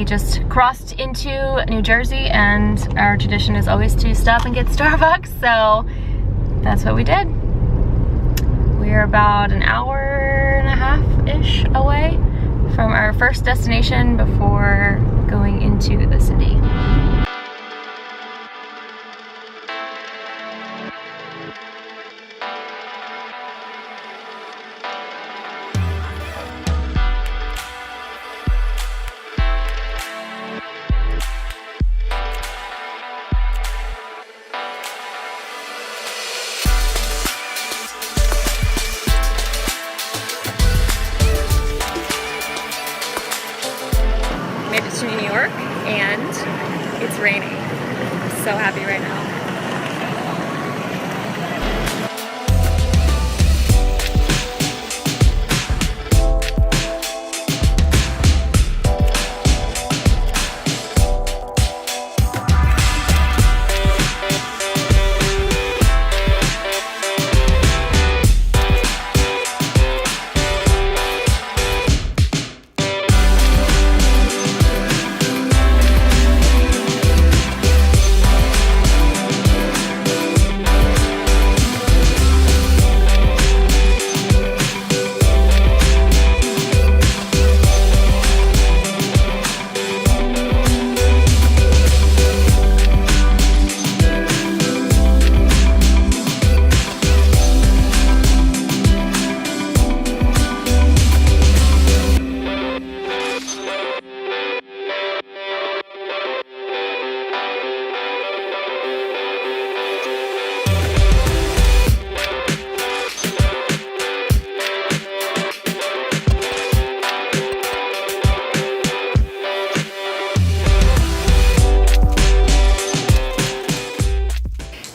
we just crossed into New Jersey, and our tradition is always to stop and get Starbucks, so that's what we did. We're about an hour and a half-ish away from our first destination before going into the city. Made it to New York and it's raining. I'm so happy right now.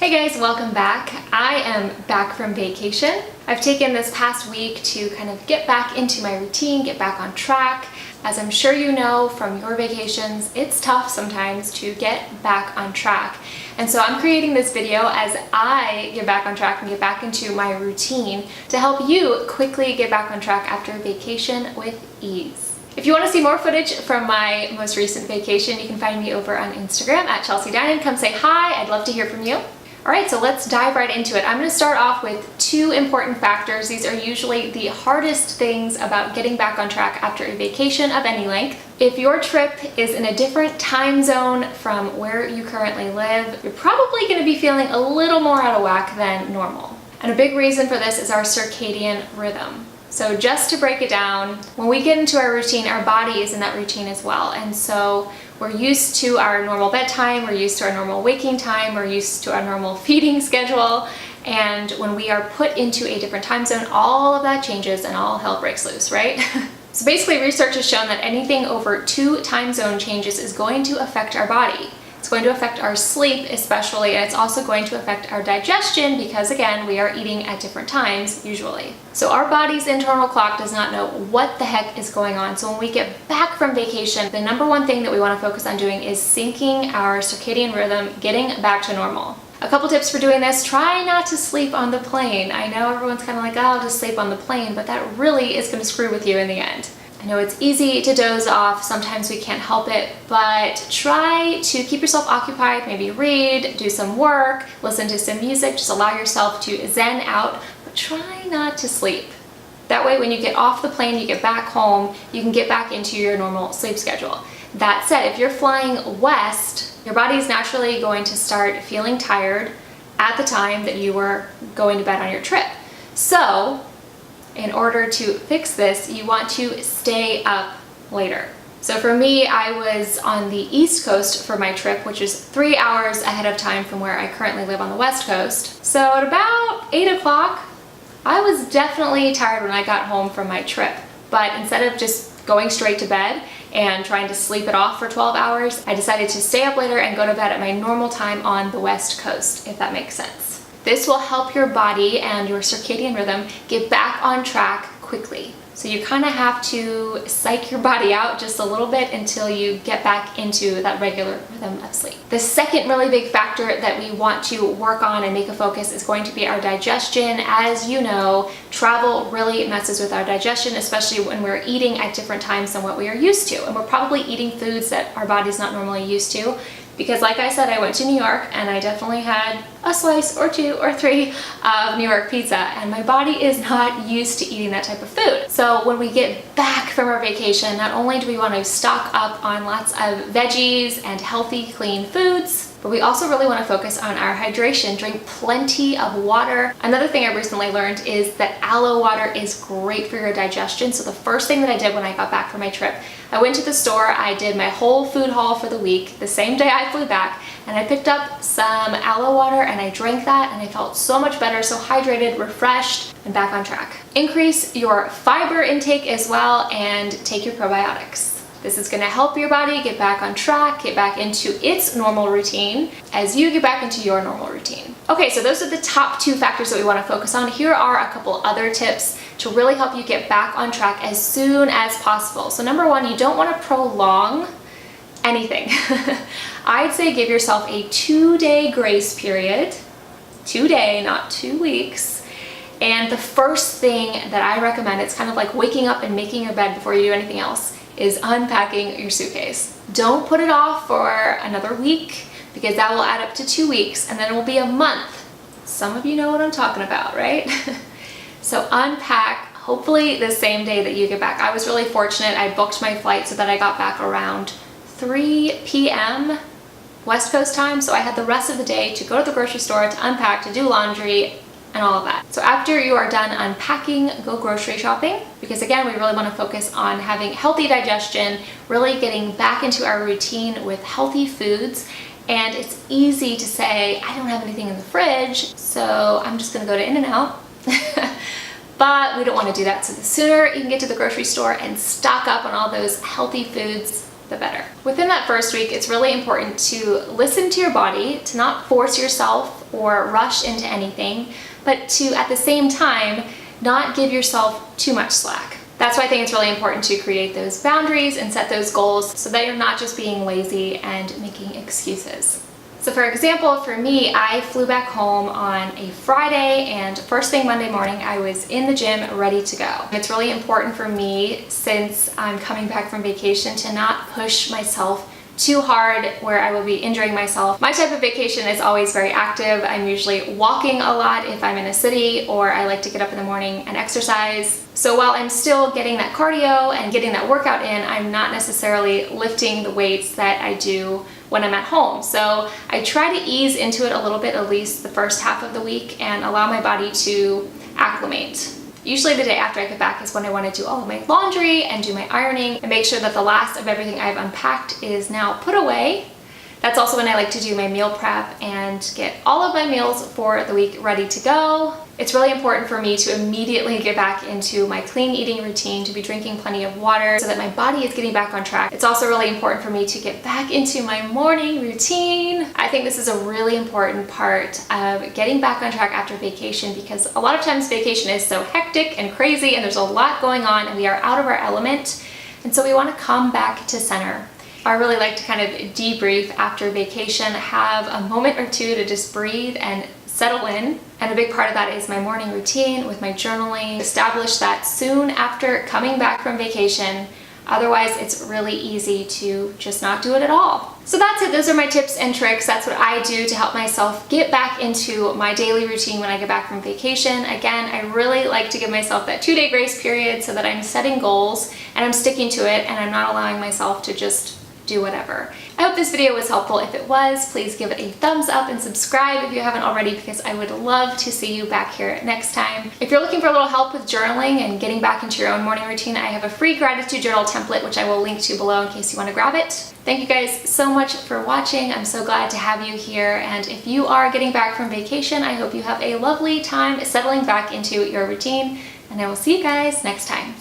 Hey guys, welcome back. I am back from vacation. I've taken this past week to kind of get back into my routine, get back on track. As I'm sure you know from your vacations, it's tough sometimes to get back on track. And so I'm creating this video as I get back on track and get back into my routine to help you quickly get back on track after a vacation with ease. If you want to see more footage from my most recent vacation, you can find me over on Instagram at Chelsea Dinan. Come say hi, I'd love to hear from you. Alright, so let's dive right into it. I'm going to start off with two important factors. These are usually the hardest things about getting back on track after a vacation of any length. If your trip is in a different time zone from where you currently live, you're probably going to be feeling a little more out of whack than normal. And a big reason for this is our circadian rhythm. So just to break it down, when we get into our routine, our body is in that routine as well. And so we're used to our normal bedtime, we're used to our normal waking time, we're used to our normal feeding schedule. And when we are put into a different time zone, all of that changes and all hell breaks loose, right? So basically research has shown that anything over 2 time zone changes is going to affect our body. It's going to affect our sleep especially, and it's also going to affect our digestion because, again, we are eating at different times usually. So our body's internal clock does not know what the heck is going on. So when we get back from vacation, the number one thing that we want to focus on doing is syncing our circadian rhythm, getting back to normal. A couple tips for doing this: try not to sleep on the plane. I know everyone's kind of like, oh, I'll just sleep on the plane, but that really is going to screw with you in the end. I know it's easy to doze off, sometimes we can't help it, but try to keep yourself occupied, maybe read, do some work, listen to some music, just allow yourself to zen out, but try not to sleep. That way when you get off the plane, you get back home, you can get back into your normal sleep schedule. That said, if you're flying west, your body is naturally going to start feeling tired at the time that you were going to bed on your trip. So in order to fix this, you want to stay up later. So for me, I was on the East Coast for my trip, which is 3 hours ahead of time from where I currently live on the West Coast. So at about 8 o'clock, I was definitely tired when I got home from my trip. But instead of just going straight to bed and trying to sleep it off for 12 hours, I decided to stay up later and go to bed at my normal time on the West Coast, if that makes sense. This will help your body and your circadian rhythm get back on track quickly. So you kind of have to psych your body out just a little bit until you get back into that regular rhythm of sleep. The second really big factor that we want to work on and make a focus is going to be our digestion. As you know, travel really messes with our digestion, especially when we're eating at different times than what we are used to. And we're probably eating foods that our body's not normally used to. Because like I said, I went to New York and I definitely had a slice or two or three of New York pizza, and my body is not used to eating that type of food. So when we get back from our vacation, not only do we want to stock up on lots of veggies and healthy, clean foods, but we also really want to focus on our hydration. Drink plenty of water. Another thing I recently learned is that aloe water is great for your digestion. So the first thing that I did when I got back from my trip, I went to the store, I did my whole food haul for the week, the same day I flew back, and I picked up some aloe water and I drank that, and I felt so much better, so hydrated, refreshed, and back on track. Increase your fiber intake as well, and take your probiotics. This is going to help your body get back on track, get back into its normal routine as you get back into your normal routine. Okay, so those are the top 2 factors that we want to focus on. Here are a couple other tips to really help you get back on track as soon as possible. So number 1, you don't want to prolong anything. I'd say give yourself a 2-day grace period. 2-day, not 2 weeks. And the first thing that I recommend, it's kind of like waking up and making your bed before you do anything else, is unpacking your suitcase. Don't put it off for another week, because that will add up to 2 weeks, and then it will be a month. Some of you know what I'm talking about, right? So unpack, hopefully the same day that you get back. I was really fortunate. I booked my flight so that I got back around 3 p.m. West Coast time, so I had the rest of the day to go to the grocery store, to unpack, to do laundry, and all of that. So after you are done unpacking, go grocery shopping, because again, we really want to focus on having healthy digestion, really getting back into our routine with healthy foods. And it's easy to say, I don't have anything in the fridge, so I'm just gonna go to In-N-Out. But we don't want to do that. So the sooner you can get to the grocery store and stock up on all those healthy foods, the better. Within that first week, it's really important to listen to your body, to not force yourself or rush into anything, but to, at the same time, not give yourself too much slack. That's why I think it's really important to create those boundaries and set those goals so that you're not just being lazy and making excuses. So for example, for me, I flew back home on a Friday, and first thing Monday morning, I was in the gym ready to go. It's really important for me, since I'm coming back from vacation, to not push myself too hard where I will be injuring myself. My type of vacation is always very active. I'm usually walking a lot if I'm in a city, or I like to get up in the morning and exercise. So while I'm still getting that cardio and getting that workout in, I'm not necessarily lifting the weights that I do when I'm at home. So I try to ease into it a little bit, at least the first half of the week, and allow my body to acclimate. Usually the day after I get back is when I want to do all of my laundry and do my ironing and make sure that the last of everything I've unpacked is now put away. That's also when I like to do my meal prep and get all of my meals for the week ready to go. It's really important for me to immediately get back into my clean eating routine, to be drinking plenty of water so that my body is getting back on track. It's also really important for me to get back into my morning routine. I think this is a really important part of getting back on track after vacation, because a lot of times vacation is so hectic and crazy and there's a lot going on and we are out of our element. And so we want to come back to center. I really like to kind of debrief after vacation, have a moment or two to just breathe and settle in. And a big part of that is my morning routine with my journaling. Establish that soon after coming back from vacation. Otherwise, it's really easy to just not do it at all. So that's it. Those are my tips and tricks. That's what I do to help myself get back into my daily routine when I get back from vacation. Again, I really like to give myself that 2-day grace period so that I'm setting goals and I'm sticking to it, and I'm not allowing myself to just do whatever. I hope this video was helpful. If it was, please give it a thumbs up and subscribe if you haven't already, because I would love to see you back here next time. If you're looking for a little help with journaling and getting back into your own morning routine, I have a free gratitude journal template, which I will link to below in case you want to grab it. Thank you guys so much for watching. I'm so glad to have you here. And if you are getting back from vacation, I hope you have a lovely time settling back into your routine, and I will see you guys next time.